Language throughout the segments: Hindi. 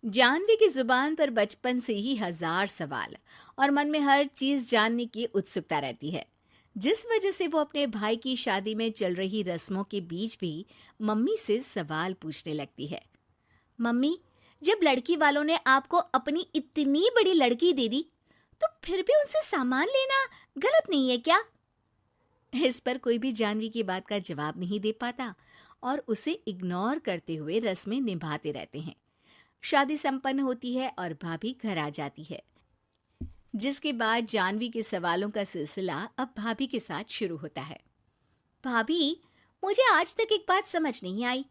जानवी की जुबान पर बचपन से ही हजार सवाल और मन में हर चीज जानने की उत्सुकता रहती है, जिस वजह से वो अपने भाई की शादी में चल रही रस्मों के बीच भी मम्मी से सवाल पूछने लगती है। मम्मी, जब लड़की वालों ने आपको अपनी इतनी बड़ी लड़की दे दी, तो फिर भी उनसे सामान लेना गलत नहीं है क्या? इस पर कोई भी जानवी की बात का जवाब नहीं दे पाता और उसे इग्नोर करते हुए रस्में निभाते रहते हैं। शादी संपन्न होती है और भाभी घर आ जाती है, जिसके बाद जानवी के सवालों का सिलसिला अब भाभी के साथ शुरू होता है। भाभी, मुझे आज तक एक बात समझ नहीं आई।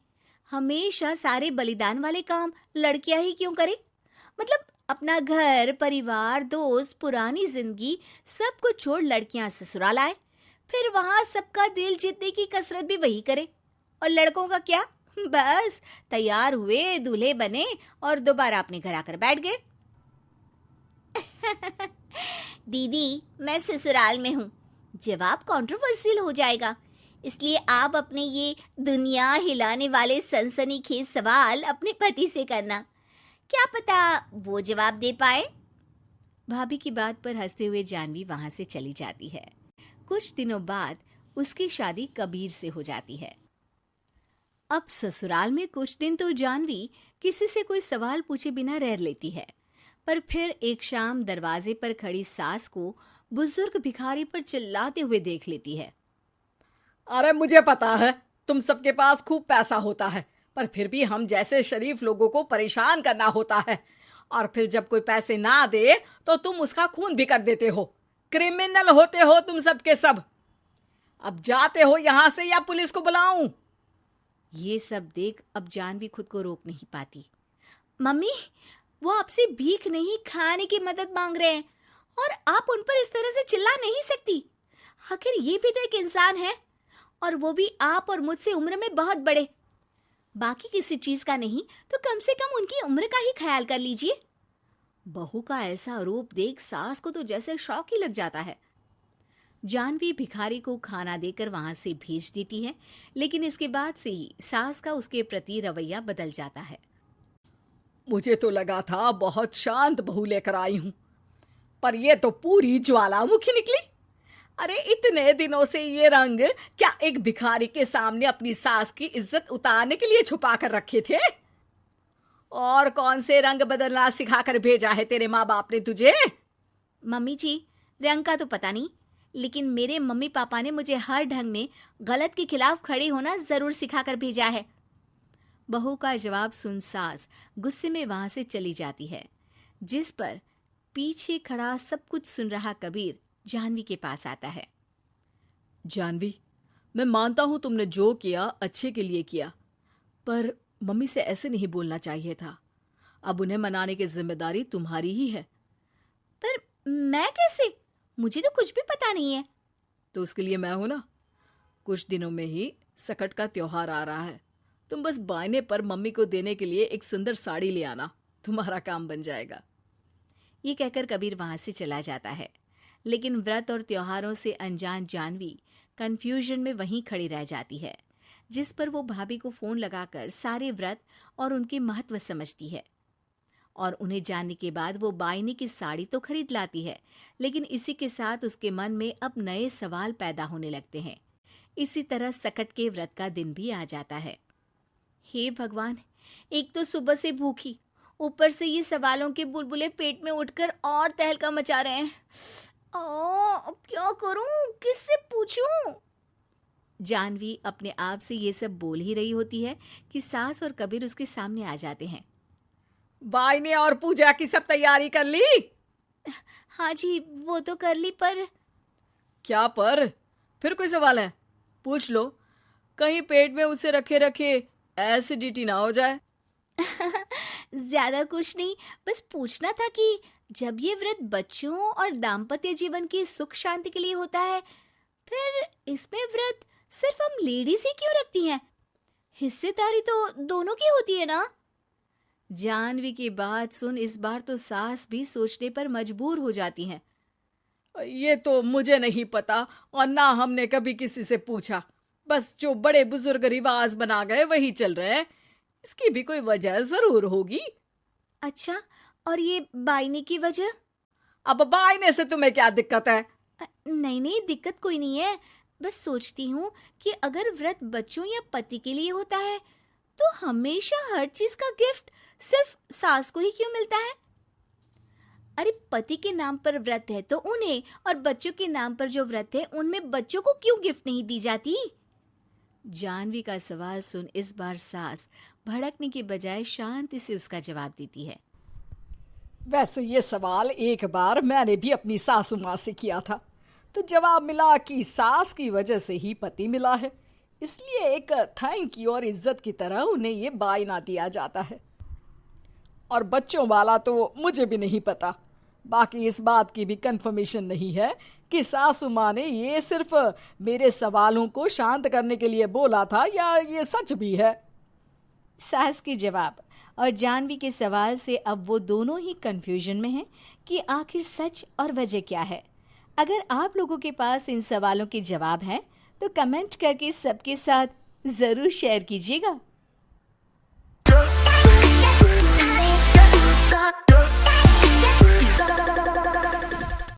हमेशा सारे बलिदान वाले काम लड़कियां ही क्यों करे? मतलब अपना घर, परिवार, दोस्त, पुरानी जिंदगी सब कुछ छोड़ लड़कियां ससुराल आए, फिर वहां सबका दिल जीतने की कसरत भी वही करे। और लड़कों का क्या? बस तैयार हुए, दूल्हे बने और दोबारा अपने घर आकर बैठ गए। दीदी, मैं ससुराल में हूँ। जवाब कंट्रोवर्शियल हो जाएगा, इसलिए आप अपने ये दुनिया हिलाने वाले सनसनीखेज सवाल अपने पति से करना। क्या पता वो जवाब दे पाए। भाभी की बात पर हंसते हुए जानवी वहां से चली जाती है। कुछ दिनों बाद उसकी शादी कबीर से हो जाती है। अब ससुराल में कुछ दिन तो जानवी किसी से कोई सवाल पूछे बिना रह लेती है, पर फिर एक शाम दरवाजे पर खड़ी सास को बुजुर्ग भिखारी पर चिल्लाते हुए देख लेती है। अरे मुझे पता है तुम सबके पास खूब पैसा होता है, पर फिर भी हम जैसे शरीफ लोगों को परेशान करना होता है। और फिर जब कोई पैसे ना दे तो तुम उसका खून भी कर देते हो। क्रिमिनल होते हो तुम सबके सब। अब जाते हो यहां से या पुलिस को बुलाऊं? ये सब देख अब जानवी खुद को रोक नहीं पाती। मम्मी, वो आपसे भीख नहीं, खाने की मदद मांग रहे हैं और आप उन पर इस तरह से चिल्ला नहीं सकती। आखिर ये भी तो एक इंसान है, और वो भी आप और मुझसे उम्र में बहुत बड़े। बाकी किसी चीज का नहीं तो कम से कम उनकी उम्र का ही ख्याल कर लीजिए। बहू का ऐसा रूप देख सास को तो जैसे शौक ही लग जाता है। जानवी भिखारी को खाना देकर वहां से भेज देती है, लेकिन इसके बाद से ही सास का उसके प्रति रवैया बदल जाता है। मुझे तो लगा था बहुत शांत बहू लेकर आई हूं, पर ये तो पूरी ज्वालामुखी निकली। अरे इतने दिनों से ये रंग क्या एक भिखारी के सामने अपनी सास की इज्जत उतारने के लिए छुपा कर रखे थे? और कौन से रंग बदलना सिखाकर भेजा है तेरे माँ बाप ने तुझे? मम्मी जी, रंग का तो पता नहीं, लेकिन मेरे मम्मी पापा ने मुझे हर ढंग में गलत के खिलाफ खड़े होना जरूर सिखाकर भेजा है। बहू का जवाब सुन सास गुस्से में वहां से चली जाती है, जिस पर पीछे खड़ा सब कुछ सुन रहा कबीर जानवी के पास आता है। जानवी, मैं मानता हूं तुमने जो किया अच्छे के लिए किया, पर मम्मी से ऐसे नहीं बोलना चाहिए था। अब उन्हें मनाने की जिम्मेदारी तुम्हारी ही है। पर मैं कैसे? मुझे तो कुछ भी पता नहीं है। तो उसके लिए मैं हूं ना। कुछ दिनों में ही सकट का त्योहार आ रहा है। तुम बस बायने पर मम्मी को देने के लिए एक सुंदर साड़ी ले आना, तुम्हारा काम बन जाएगा। ये कहकर कबीर वहां से चला जाता है, लेकिन व्रत और त्योहारों से अनजान जानवी कंफ्यूजन में वहीं खड़ी रह जाती है, जिस पर वो भाभी को फोन लगाकर सारे व्रत और उनके महत्व समझती है। और उन्हें जानने के बाद वो बायने की साड़ी तो खरीद लाती है, लेकिन इसी के साथ उसके मन में अब नए सवाल पैदा होने लगते हैं। इसी तरह सकट के व्रत का दिन भी आ जाता है। हे भगवान, एक तो सुबह से भूखी, ऊपर से ये सवालों के बुलबुले पेट में उठकर और तहलका मचा रहे हैं। अब क्या करूं, किससे पूछूं? जानवी अपने आप से ये सब बोल ही रही होती है कि सास और कबीर उसके सामने आ जाते हैं। बायने और पूजा की सब तैयारी कर ली? हाँ जी, वो तो कर ली, पर क्या पर? फिर कोई सवाल है? पूछ लो, कहीं पेट में उसे रखे रखे एसिडिटी ना हो जाए। ज्यादा कुछ नहीं, बस पूछना था कि जब ये व्रत बच्चों और दाम्पत्य जीवन की सुख शांति के लिए होता है, फिर इसमें व्रत सिर्फ हम लेडीज ही क्यों रखती हैं? हिस्सेदारी तो दोनों की होती है ना? जानवी की बात सुन इस बार तो सास भी सोचने पर मजबूर हो जाती हैं। ये तो मुझे नहीं पता और ना हमने कभी किसी से पूछा। बस जो बड़े बुजुर्ग रिवाज बना गए वही चल रहे हैं। इसकी भी कोई वजह जरूर होगी। अच्छा, और ये बायने की वजह? अब बायने से तुम्हें क्या दिक्कत है? नहीं नहीं, दिक्कत कोई नहीं है। बस सोचती हूँ कि अगर व्रत बच्चों या पति के लिए होता है तो हमेशा हर चीज का गिफ्ट सिर्फ सास को ही क्यों मिलता है? अरे पति के नाम पर व्रत है तो उन्हें, और बच्चों के नाम पर जो व्रत है उनमें बच्चों को क्यों गिफ्ट नहीं दी जाती? जानवी का सवाल सुन इस बार सास भड़कने की बजाय शांति से उसका जवाब देती है। वैसे ये सवाल एक बार मैंने भी अपनी सासू माँ से किया था, तो जवाब मिला कि सास की वजह से ही पति मिला है, इसलिए एक थैंक यू और इज्जत की तरह उन्हें ये बायना दिया जाता है। और बच्चों वाला तो मुझे भी नहीं पता। बाकी इस बात की भी कंफर्मेशन नहीं है कि सासू माँ ने ये सिर्फ मेरे सवालों को शांत करने के लिए बोला था या ये सच भी है। सास के जवाब और जानवी के सवाल से अब वो दोनों ही कंफ्यूजन में हैं कि आखिर सच और वजह क्या है। अगर आप लोगों के पास इन सवालों के जवाब हैं तो कमेंट करके सबके साथ ज़रूर शेयर कीजिएगा। Da da da da da da